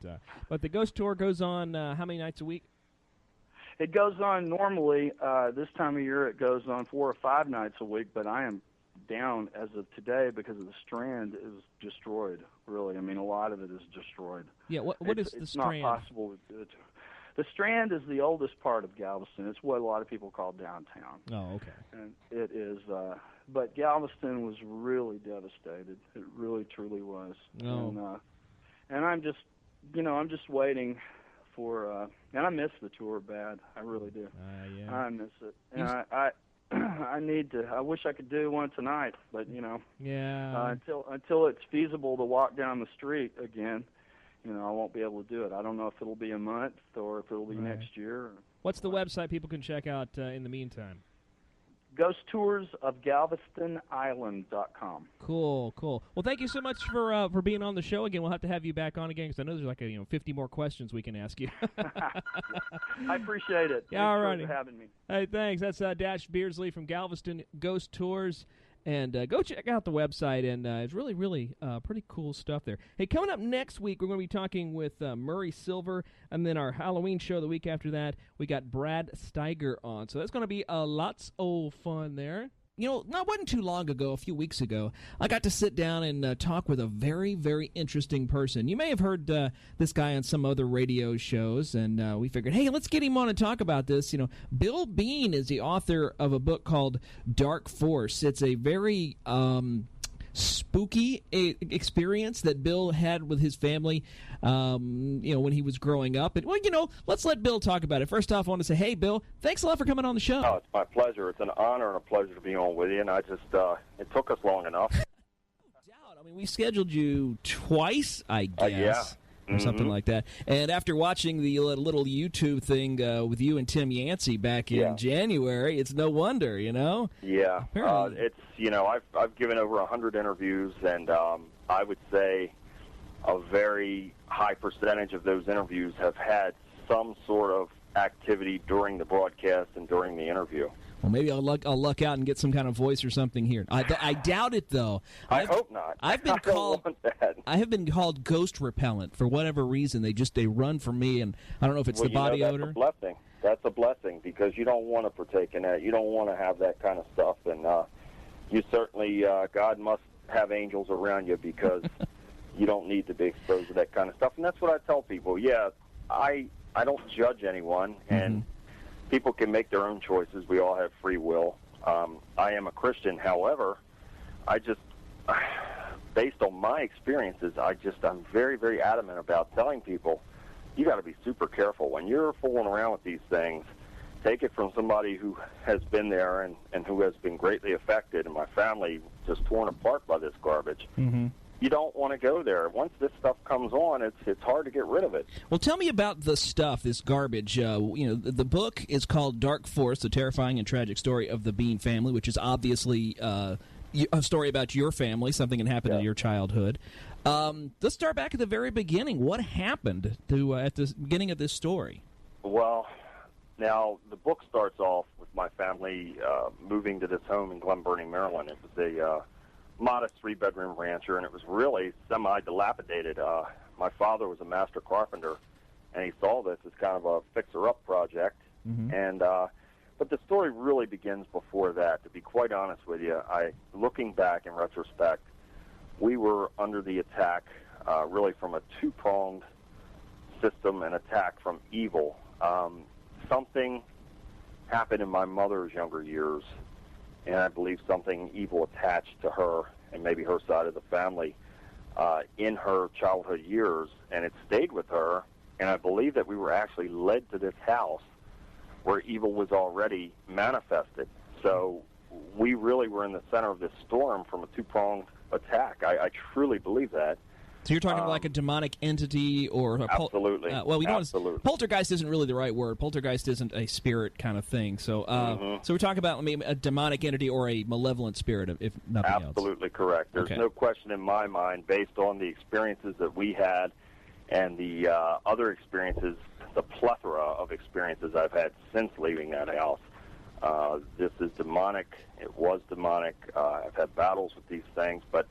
the Ghost Tour goes on how many nights a week? It goes on normally this time of year. It goes on 4 or 5 nights a week, but I am down as of today because of the Strand is destroyed. Really, I mean, a lot of it is destroyed. Yeah, what is the Strand? It's not possible. The Strand is the oldest part of Galveston. It's what a lot of people call downtown. Oh, okay. And it is, but Galveston was really devastated. It really, truly was. No. And I'm just waiting for, and I miss the tour bad. I really do. Yeah. I miss it. And I wish I could do one tonight, but Yeah. Until it's feasible to walk down the street again, I won't be able to do it. I don't know if it'll be a month or if it'll be next year. What's the website people can check out in the meantime? GhostToursOfGalvestonIsland.com. Cool. Well, thank you so much for being on the show again. We'll have to have you back on again because I know there's like 50 more questions we can ask you. I appreciate it. Yeah, all right. Thanks for having me. Hey, thanks. That's Dash Beardsley from Galveston Ghost Tours. And go check out the website, and it's really, really pretty cool stuff there. Hey, coming up next week, we're going to be talking with Murray Silver, and then our Halloween show the week after that, we got Brad Steiger on. So that's going to be lots of fun there. Wasn't too long ago, a few weeks ago, I got to sit down and talk with a very, very interesting person. You may have heard this guy on some other radio shows, and we figured, hey, let's get him on and talk about this. Bill Bean is the author of a book called Dark Force. It's a very spooky experience that Bill had with his family, when he was growing up. And, let's let Bill talk about it. First off, I want to say, hey, Bill, thanks a lot for coming on the show. Oh, it's my pleasure. It's an honor and a pleasure to be on with you, and I just, it took us long enough. No doubt. I mean, we scheduled you twice, I guess. Yeah. Or something like that. And after watching the little YouTube thing with you and Tim Yancey back in January, it's no wonder, Yeah. I've given over 100 interviews, and I would say a very high percentage of those interviews have had some sort of activity during the broadcast and during the interview. Well, maybe I'll luck out and get some kind of voice or something here. I doubt it, though. I hope not. I have been called ghost repellent for whatever reason. They run from me, and I don't know if it's the body odor. That's a blessing because you don't want to partake in that. You don't want to have that kind of stuff, and you certainly God must have angels around you because you don't need to be exposed to that kind of stuff. And that's what I tell people. Yeah, I don't judge anyone, and people can make their own choices. We all have free will. I am a Christian. However, based on my experiences, I'm very, very adamant about telling people, you got to be super careful. When you're fooling around with these things, take it from somebody who has been there and who has been greatly affected, and my family just torn apart by this garbage. Mm-hmm. You don't want to go there. Once this stuff comes on, it's hard to get rid of it. Well, tell me about the stuff, this garbage. The book is called Dark Force, the terrifying and tragic story of the Bean family, which is obviously a story about your family, something that happened in your childhood. Let's start back at the very beginning. What happened at the beginning of this story? Well, now the book starts off with my family moving to this home in Glen Burnie, Maryland. It was a modest 3-bedroom rancher, and it was really semi-dilapidated. My father was a master carpenter, and he saw this as kind of a fixer-up project. And but the story really begins before that. To be quite honest with you, looking back in retrospect, we were under the attack really from a two-pronged system, an attack from evil. Something happened in my mother's younger years, and I believe something evil attached to her and maybe her side of the family in her childhood years, and it stayed with her, and I believe that we were actually led to this house where evil was already manifested. So we really were in the center of this storm from a two-pronged attack. I truly believe that. So you're talking like a demonic entity or a absolutely. Absolutely. Poltergeist isn't really the right word. Poltergeist isn't a spirit kind of thing. So so we're talking about maybe a demonic entity or a malevolent spirit, if nothing else. Absolutely correct. There's no question in my mind, based on the experiences that we had and the other experiences, the plethora of experiences I've had since leaving that house. This is demonic. It was demonic. I've had battles with these things, but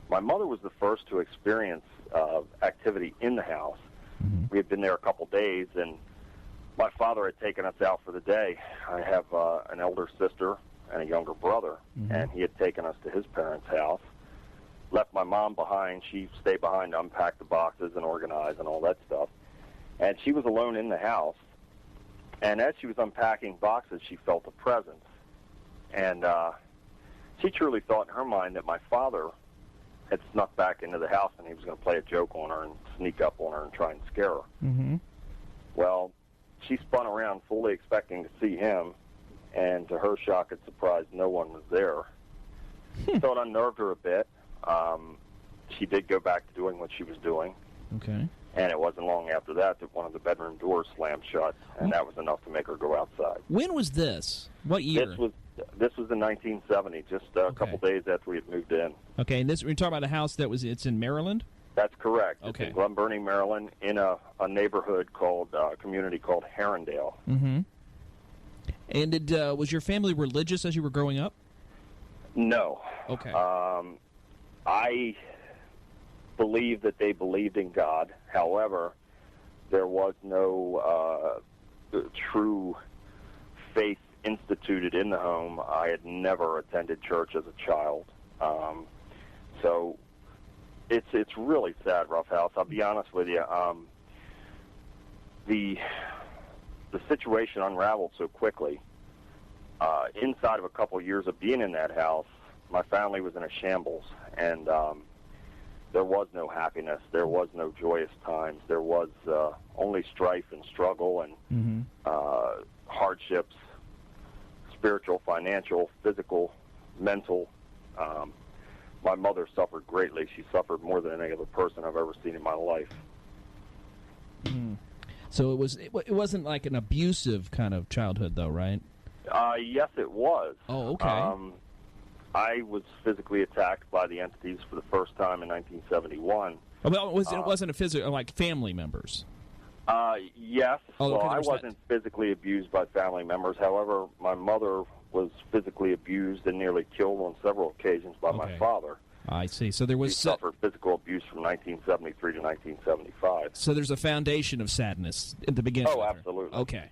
my mother was the first to experience activity in the house. Mm-hmm. We had been there a couple days, and my father had taken us out for the day. I have an elder sister and a younger brother, mm-hmm. and he had taken us to his parents' house, left my mom behind. She stayed behind to unpack the boxes and organize and all that stuff. And she was alone in the house. And as she was unpacking boxes, she felt a presence. And she truly thought in her mind that my father had snuck back into the house and he was going to play a joke on her and sneak up on her and try and scare her. Mm-hmm. Well, she spun around fully expecting to see him, and to her shock and surprise, no one was there. So it unnerved her a bit. She did go back to doing what she was doing. Okay. And it wasn't long after that one of the bedroom doors slammed shut, and that was enough to make her go outside. When was this? What year? This was in 1970, just a couple days after we had moved in. Okay, and you're talking about a house it's in Maryland? That's correct. Okay. It's in Glen Burnie, Maryland, in a neighborhood community called Herondale. Mm-hmm. And was your family religious as you were growing up? No. Okay. I believe that they believed in God. However, there was no true faith instituted in the home. I had never attended church as a child. So it's really sad, Rough House. I'll be honest with you. The situation unraveled so quickly. Inside of a couple years of being in that house, my family was in a shambles, and there was no happiness. There was no joyous times. There was only strife and struggle and mm-hmm. Hardships, spiritual, financial, physical, mental. My mother suffered greatly. She suffered more than any other person I've ever seen in my life. Mm. So it wasn't like an abusive kind of childhood, though, right? Yes, it was. Oh, okay. I was physically attacked by the entities for the first time in 1971. Well, it wasn't a physical, like family members. Yes. Oh, well, okay, I wasn't physically abused by family members. However, my mother was physically abused and nearly killed on several occasions by my father. I see. So there was she suffered physical abuse from 1973 to 1975. So there's a foundation of sadness at the beginning. Oh, absolutely. Okay.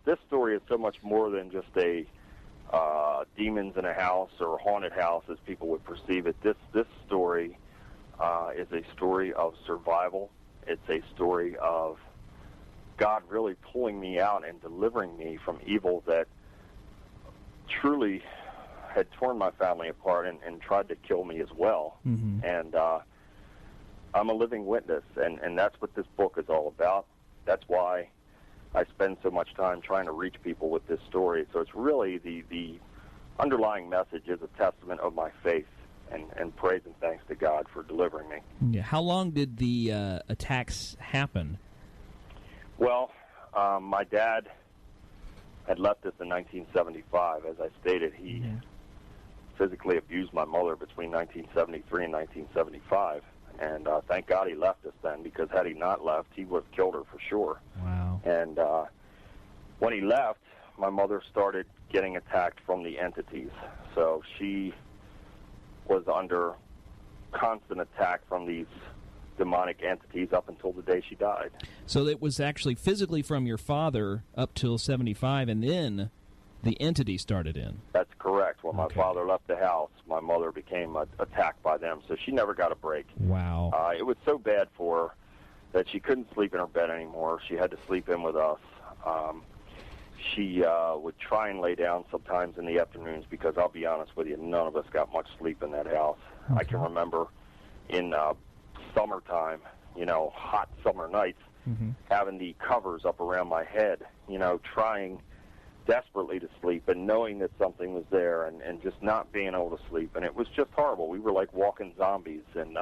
This story is so much more than just a demons in a house or a haunted house as people would perceive it. This story is a story of survival. It's a story of God really pulling me out and delivering me from evil that truly had torn my family apart and tried to kill me as well. Mm-hmm. And I'm a living witness, and that's what this book is all about. That's why I spend so much time trying to reach people with this story. So it's really the underlying message is a testament of my faith and praise and thanks to God for delivering me. Yeah. How long did the attacks happen? Well, my dad had left us in 1975. As I stated, he physically abused my mother between 1973 and 1975. And thank God he left us then, because had he not left, he would have killed her for sure. Wow. And when he left, my mother started getting attacked from the entities. So she was under constant attack from these demonic entities up until the day she died. So it was actually physically from your father up till 75, and then the entity started in. That's correct. When my father left the house, my mother became attacked by them, so she never got a break. Wow. It was so bad for her that she couldn't sleep in her bed anymore. She had to sleep in with us. She would try and lay down sometimes in the afternoons because, I'll be honest with you, none of us got much sleep in that house. Okay. I can remember in summertime, hot summer nights, having the covers up around my head, trying desperately to sleep and knowing that something was there and just not being able to sleep. And it was just horrible. We were like walking zombies. And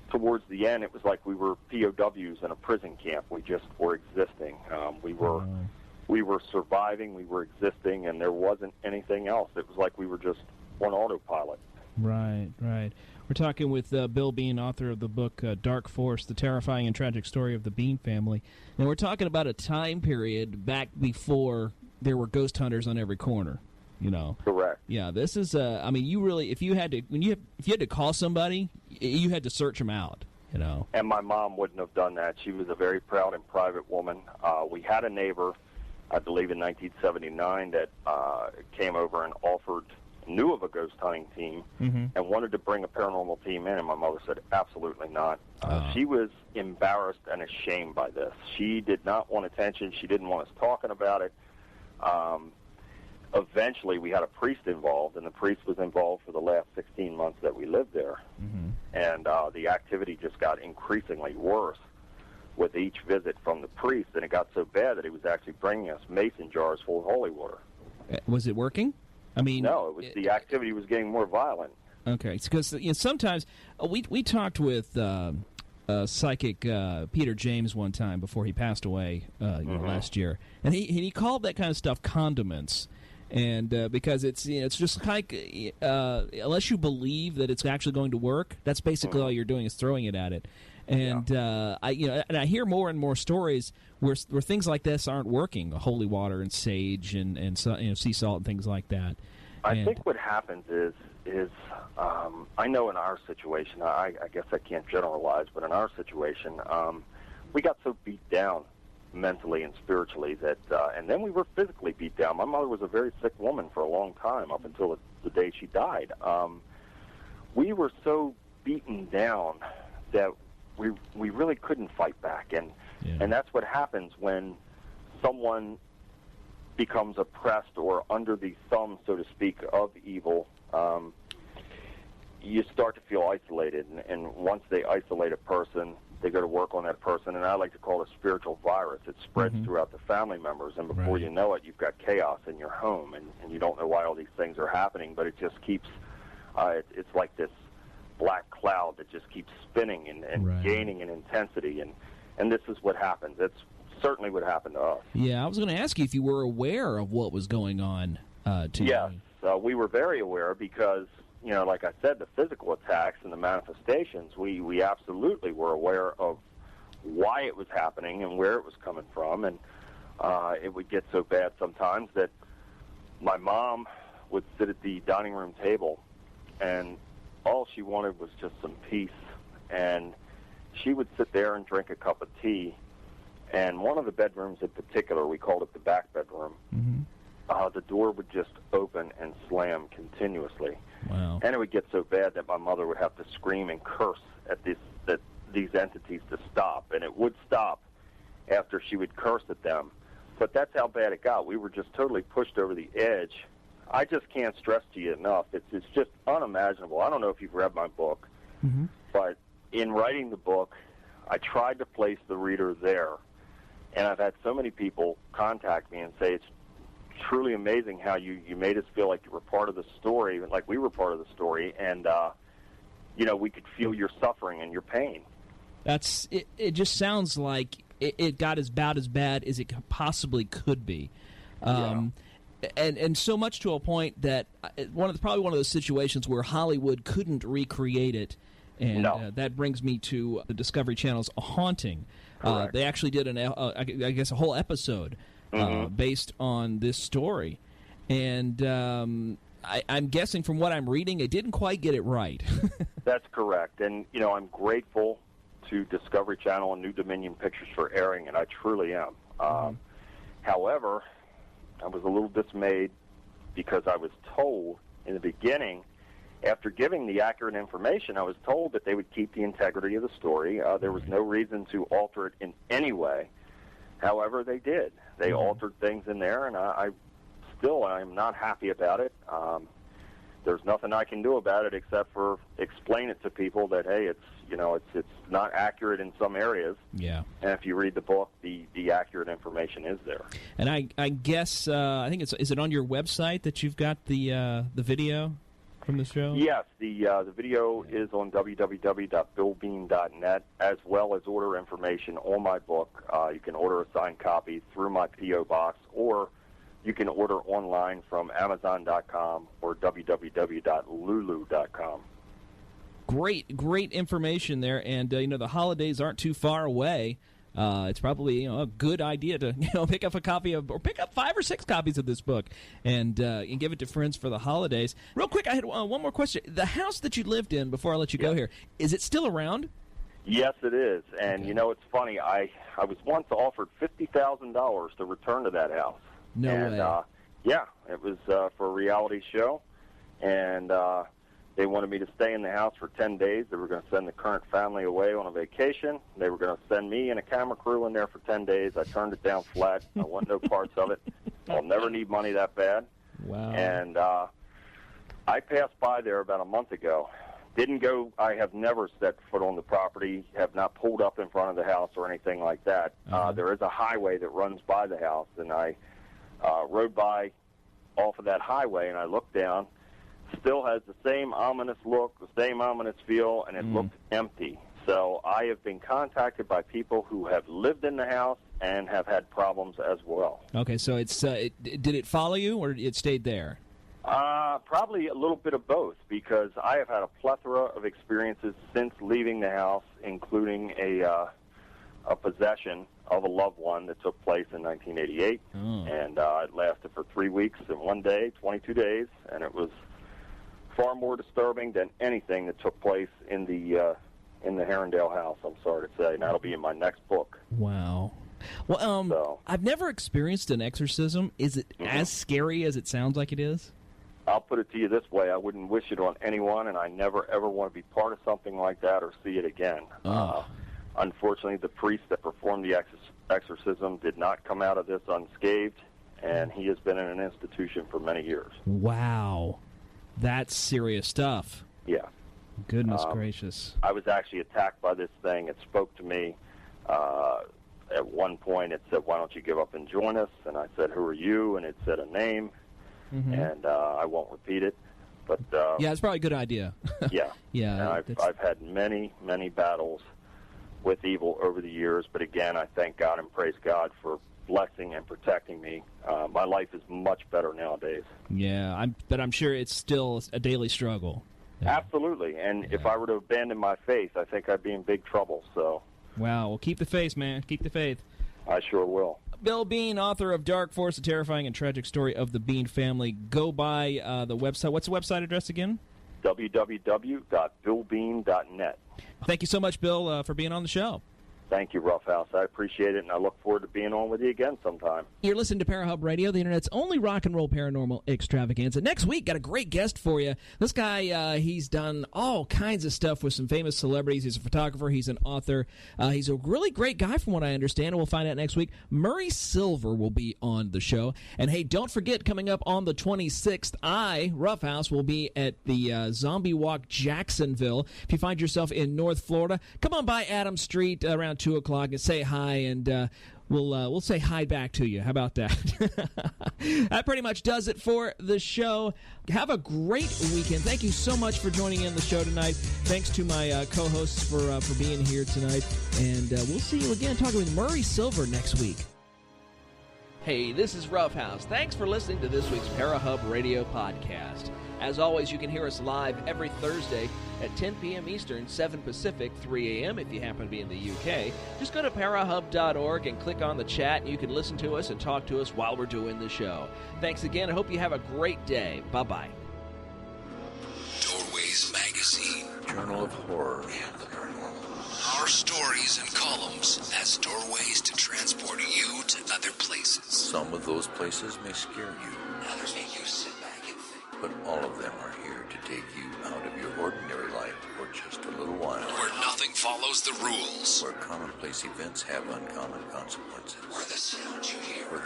towards the end, it was like we were POWs in a prison camp. We just were existing. We were surviving. We were existing, and there wasn't anything else. It was like we were just on autopilot. Right, right. We're talking with Bill Bean, author of the book Dark Force, The Terrifying and Tragic Story of the Bean Family. And we're talking about a time period back before there were ghost hunters on every corner. Correct. Yeah, this is. I mean, you really, if you had to call somebody, you had to search them out. And my mom wouldn't have done that. She was a very proud and private woman. We had a neighbor, I believe in 1979, that came over and knew of a ghost hunting team and wanted to bring a paranormal team in, and my mother said absolutely not. She was embarrassed and ashamed by this. She did not want attention. She didn't want us talking about it. Eventually, we had a priest involved, and the priest was involved for the last 16 months that we lived there. And the activity just got increasingly worse with each visit from the priest, and it got so bad that he was actually bringing us mason jars full of holy water. Was it working? I mean, no, it was the activity was getting more violent. Okay, because sometimes we talked with psychic Peter James one time before he passed away last year, and he called that kind of stuff condiments. And because it's just like unless you believe that it's actually going to work, that's basically all you're doing is throwing it at it. And I hear more and more stories where things like this aren't working, holy water and sage and sea salt and things like that. I think what happens is I know in our situation, I guess I can't generalize, but in our situation, we got so beat down mentally and spiritually that and then we were physically beat down. My mother was a very sick woman for a long time, up until the day she died. We were so beaten down that we really couldn't fight back, and that's what happens when someone becomes oppressed or under the thumb, so to speak, of evil. You start to feel isolated, and once they isolate a person, they go to work on that person, and I like to call it a spiritual virus. It spreads throughout the family members, and before you know it, you've got chaos in your home, and you don't know why all these things are happening, but it just keeps, it's like this black cloud that just keeps spinning and gaining in intensity, and this is what happens. It's certainly what happened to us. Yeah, I was going to ask you if you were aware of what was going on to you. Yes, we were very aware because, like I said, the physical attacks and the manifestations, we absolutely were aware of why it was happening and where it was coming from, and it would get so bad sometimes that my mom would sit at the dining room table, and all she wanted was just some peace, and she would sit there and drink a cup of tea, and one of the bedrooms in particular, we called it the back bedroom, the door would just open and slam continuously. Wow. And it would get so bad that my mother would have to scream and curse at these entities to stop, and it would stop after she would curse at them. But that's how bad it got. We were just totally pushed over the edge. I just can't stress to you enough. It's just unimaginable. I don't know if you've read my book, but in writing the book, I tried to place the reader there, and I've had so many people contact me and say it's truly amazing how you made us feel like you were part of the story, like we were part of the story, and we could feel your suffering and your pain. That's it. It just sounds like it got about as bad as it possibly could be, and so much to a point that probably one of those situations where Hollywood couldn't recreate it. And that brings me to the Discovery Channel's Haunting. They actually did I guess a whole episode based on this story, and I'm guessing from what I'm reading, it didn't quite get it right. That's correct, and I'm grateful to Discovery Channel and New Dominion Pictures for airing it. I truly am. However, I was a little dismayed because I was told in the beginning, after giving the accurate information, I was told that they would keep the integrity of the story. There was no reason to alter it in any way. However, they did. They altered things in there, and I'm not happy about it. There's nothing I can do about it except for explain it to people that, hey, it's not accurate in some areas. Yeah. And if you read the book, the accurate information is there. And I guess I think is it on your website that you've got the video from the show? Yes, the video is on www.billbean.net, as well as order information on my book. You can order a signed copy through my P.O. box, or you can order online from Amazon.com or www.lulu.com. Great information there, and the holidays aren't too far away. it's probably a good idea to pick up 5 or 6 copies of this book and give it to friends for the holidays. Real quick, I had one more question. The house that you lived in before I let you go here, is it still around? Yes, it is. And it's funny. I was once offered $50,000 to return to that house. No way. Yeah, it was for a reality show, and they wanted me to stay in the house for 10 days. They were going to send the current family away on a vacation. They were going to send me and a camera crew in there for 10 days. I turned it down flat. I want no parts of it. I'll never need money that bad. Wow. And I passed by there about a month ago. Didn't go. I have never set foot on the property, have not pulled up in front of the house or anything like that. There is a highway that runs by the house, and I rode by off of that highway, and I looked down. Still has the same ominous look, the same ominous feel, and it looked empty. So I have been contacted by people who have lived in the house and have had problems as well. Okay, so it's did it follow you, or it stayed there? Probably a little bit of both, because I have had a plethora of experiences since leaving the house, including a possession of a loved one that took place in 1988, and it lasted for 3 weeks and 1 day, 22 days, and it was far more disturbing than anything that took place in the Herondale house, I'm sorry to say, and that'll be in my next book. Wow. Well, I've never experienced an exorcism. Is it as scary as it sounds like it is? I'll put it to you this way. I wouldn't wish it on anyone, and I never, ever want to be part of something like that or see it again. Unfortunately, the priest that performed the exorcism did not come out of this unscathed, and he has been in an institution for many years. Wow. That's serious stuff. Yeah. Goodness gracious. I was actually attacked by this thing. It spoke to me. At one point, it said, "Why don't you give up and join us?" And I said, "Who are you?" And it said a name, and I won't repeat it. But yeah, it's probably a good idea. Yeah. Yeah. And I've had many, many battles with evil over the years, but again, I thank God and praise God for blessing and protecting me. My life is much better nowadays. Yeah, but I'm sure it's still a daily struggle. Yeah. Absolutely, and if I were to abandon my faith, I think I'd be in big trouble. So. Wow, well, keep the faith, man. Keep the faith. I sure will. Bill Bean, author of Dark Force, a terrifying and tragic story of the Bean family. Go by the website. What's the website address again? www.billbean.net. Thank you so much, Bill, for being on the show. Thank you, Roughhouse. I appreciate it, and I look forward to being on with you again sometime. You're listening to Parahub Radio, the Internet's only rock and roll paranormal extravaganza. Next week, got a great guest for you. This guy, he's done all kinds of stuff with some famous celebrities. He's a photographer. He's an author. He's a really great guy from what I understand, and we'll find out next week. Murray Silver will be on the show. And, hey, don't forget, coming up on the 26th, Roughhouse, will be at the Zombie Walk Jacksonville. If you find yourself in North Florida, come on by Adams Street around 2 o'clock and say hi, and we'll say hi back to you. How about that? That pretty much does it for the show. Have a great weekend. Thank you so much for joining in the show tonight. Thanks to my co-hosts for being here tonight, and we'll see you again talking with Murray Silver next week. Hey, this is Roughhouse. Thanks for listening to this week's Parahub Radio Podcast. As always, you can hear us live every Thursday at 10 p.m. Eastern, 7 Pacific, 3 a.m. if you happen to be in the UK. Just go to parahub.org and click on the chat, and you can listen to us and talk to us while we're doing the show. Thanks again. I hope you have a great day. Bye-bye. Doorways Magazine, Journal of Horror and the Paranormal. Our stories and columns as doorways to transport you to other places. Some of those places may scare you. Others make you sit back and think. But all of them are here to take you out of your ordinary life for just a little while. Where nothing follows the rules. Where commonplace events have uncommon consequences. Where the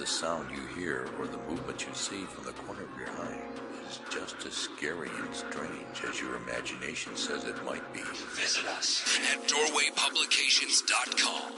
sound you hear. Or the movement you see from the corner of your eye is just as scary and strange as your imagination says it might be. Visit us at doorwaypublications.com.